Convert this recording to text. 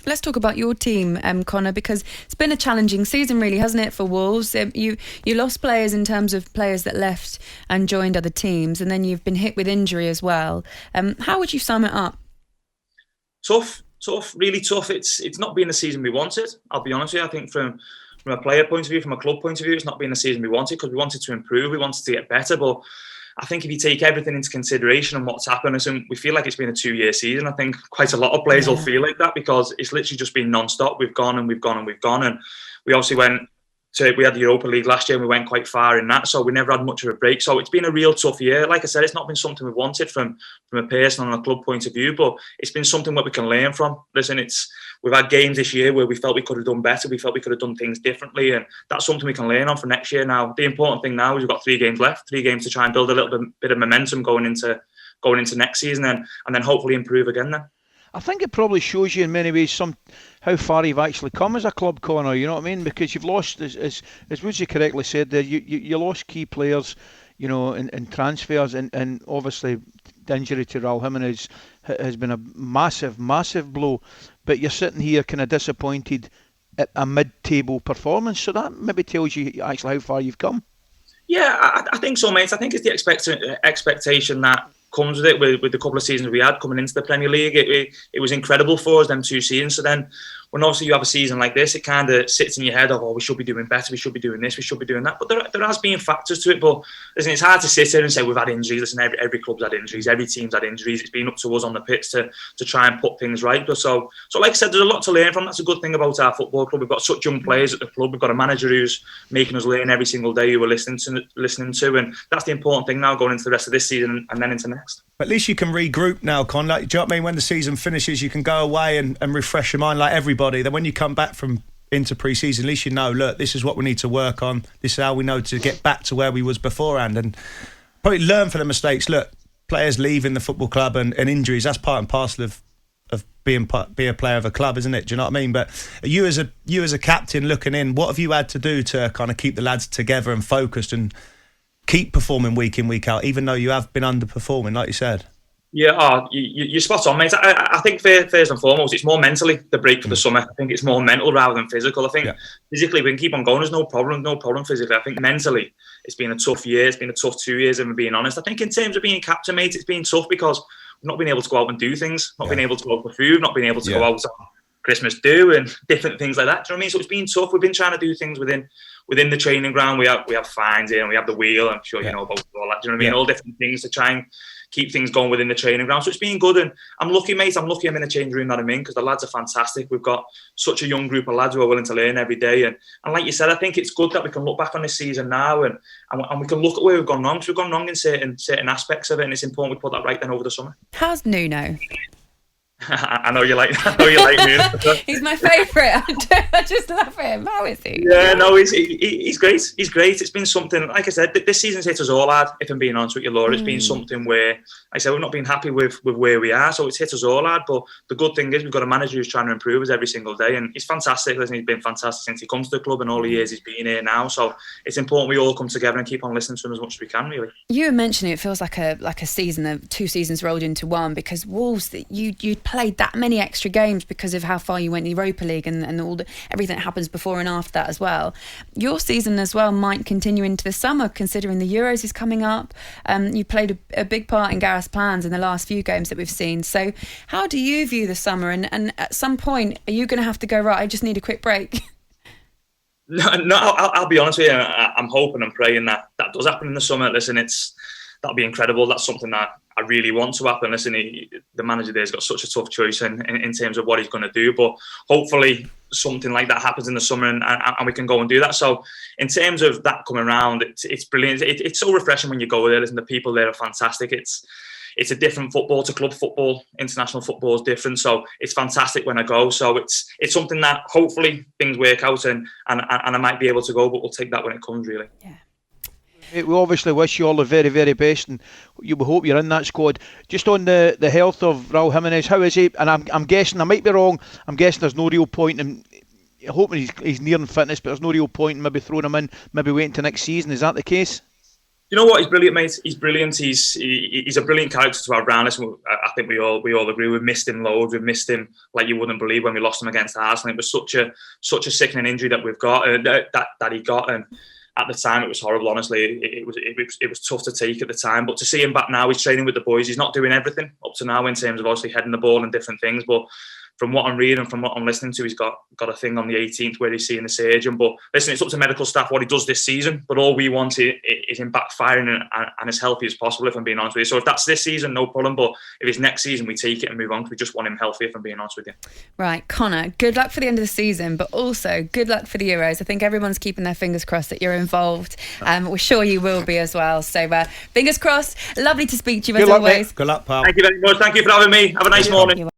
Let's talk about your team, Conor, because it's been a challenging season, really, hasn't it, for Wolves? You lost players in terms of players that left and joined other teams, and then you've been hit with injury as well. How would you sum it up? Tough, really tough. It's not been the season we wanted. I'll be honest with you. I think from a player point of view, from a club point of view, it's not been the season we wanted because we wanted to improve, we wanted to get better, but I think if you take everything into consideration and what's happened, we feel like it's been a 2-year season. I think quite a lot of players will feel like that because it's literally just been non-stop. We've gone and we've gone and we've gone. And we obviously we had the Europa League last year and we went quite far in that. So we never had much of a break. So it's been a real tough year. Like I said, it's not been something we wanted from a personal and a club point of view, but it's been something that we can learn from. Listen, we've had games this year where we felt we could have done better. We felt we could have done things differently. And that's something we can learn on for next year. Now, the important thing now is we've got 3 games left, 3 games to try and build a little bit of momentum going into next season and then hopefully improve again then. I think it probably shows you in many ways how far you've actually come as a club, Conor, you know what I mean? Because you've lost, as Woodsy correctly said there, you lost key players, in transfers, and obviously the injury to Raul Jimenez has been a massive, massive blow. But you're sitting here kind of disappointed at a mid-table performance, so that maybe tells you actually how far you've come. Yeah, I think so, mate. I think it's the expectation that comes with it, with the couple of seasons we had coming into the Premier League. It was incredible for us, them 2 seasons. So then when obviously you have a season like this, it kind of sits in your head of, we should be doing better, we should be doing this, we should be doing that. But there has been factors to it. But listen, it's hard to sit here and say we've had injuries. Listen, every club's had injuries, every team's had injuries. It's been up to us on the pitch to try and put things right. So like I said, there's a lot to learn from. That's a good thing about our football club. We've got such young players at the club. We've got a manager who's making us learn every single day who we're listening to. And that's the important thing now going into the rest of this season and then into next. At least you can regroup now, Con. Like, do you know what I mean? When the season finishes, you can go away and refresh your mind like everybody. Then when you come back into pre-season, at least you know, look, this is what we need to work on. This is how we know to get back to where we was beforehand. And probably learn from the mistakes. Look, players leaving the football club and injuries, that's part and parcel of being a player of a club, isn't it? Do you know what I mean? But you as a captain looking in, what have you had to do to kind of keep the lads together and focused and keep performing week in, week out, even though you have been underperforming, like you said? Yeah, you're spot on, mate. I think first and foremost, it's more mentally the break for the summer. I think it's more mental rather than physical. I think physically we can keep on going. There's no problem physically. I think mentally it's been a tough year. It's been a tough 2 years, if I'm being honest. I think in terms of being captain, mate, it's been tough because we've not been able to go out and do things, not been able to go out for food, not been able to go out on Christmas do and different things like that. Do you know what I mean? So it's been tough. We've been trying to do things within the training ground. We have fines here and we have the wheel. I'm sure you know about all that. Do you know what I mean? All different things to try and keep things going within the training ground. So it's been good. And I'm lucky, mate. I'm lucky I'm in the changing room that I'm in because the lads are fantastic. We've got such a young group of lads who are willing to learn every day. And like you said, I think it's good that we can look back on this season now and we can look at where we've gone wrong. Because we've gone wrong in certain aspects of it. And it's important we put that right then over the summer. How's Nuno? I know you like Nuno. He's my favourite. I just love him. How is he? Yeah, no, he's great. He's great. It's been something, like I said, this season's hit us all hard, if I'm being honest with you, Laura. It's been something where, like I said, we've not been happy with where we are, so it's hit us all hard. But the good thing is we've got a manager who's trying to improve us every single day, and he's fantastic. Listen, he's been fantastic since he comes to the club and all the years he's been here now. So it's important we all come together and keep on listening to him as much as we can, really. You were mentioning it feels like a season of 2 seasons rolled into one because Wolves, you played that many extra games because of how far you went in the Europa League and everything that happens before and after that as well. Your season as well might continue into the summer considering the Euros is coming up. You played a big part in Gareth's plans in the last few games that we've seen. So how do you view the summer and at some point are you going to have to go, right, I just need a quick break? No, I'll be honest with you. I'm hoping and praying that does happen in the summer. Listen, that'll be incredible. That's something that I really want to happen. Listen, the manager there's got such a tough choice in terms of what he's going to do, but hopefully something like that happens in the summer and we can go and do that. So in terms of that coming around, it's brilliant. It's so refreshing when you go there. Listen, the people there are fantastic. It's a different football to club football. International football is different, so it's fantastic when I go. So it's something that hopefully things work out and I might be able to go, but we'll take that when it comes, really. Yeah. We obviously wish you all the very, very best, and we hope you're in that squad. Just on the health of Raul Jimenez, how is he? And I'm guessing, I might be wrong, I'm guessing there's no real point in hoping he's nearing fitness, but there's no real point in maybe throwing him in, maybe waiting to next season. Is that the case? You know what? He's brilliant, mate. He's brilliant. He's a brilliant character to have around us. I think we all agree. We've missed him loads. We've missed him like you wouldn't believe when we lost him against Arsenal. It was such a sickening injury that we've got that he got, and at the time it was horrible. Honestly, it was tough to take at the time. But to see him back now, he's training with the boys. He's not doing everything up to now in terms of obviously heading the ball and different things, but from what I'm reading, from what I'm listening to, he's got a thing on the 18th where he's seeing the surgeon. But listen, it's up to medical staff what he does this season. But all we want is him backfiring and as healthy as possible, if I'm being honest with you. So if that's this season, no problem. But if it's next season, we take it and move on because we just want him healthy, if I'm being honest with you. Right, Conor, good luck for the end of the season, but also good luck for the Euros. I think everyone's keeping their fingers crossed that you're involved. We're sure you will be as well. So fingers crossed. Lovely to speak to you as always. Good luck, pal. Thank you very much. Thank you for having me. Have a nice morning.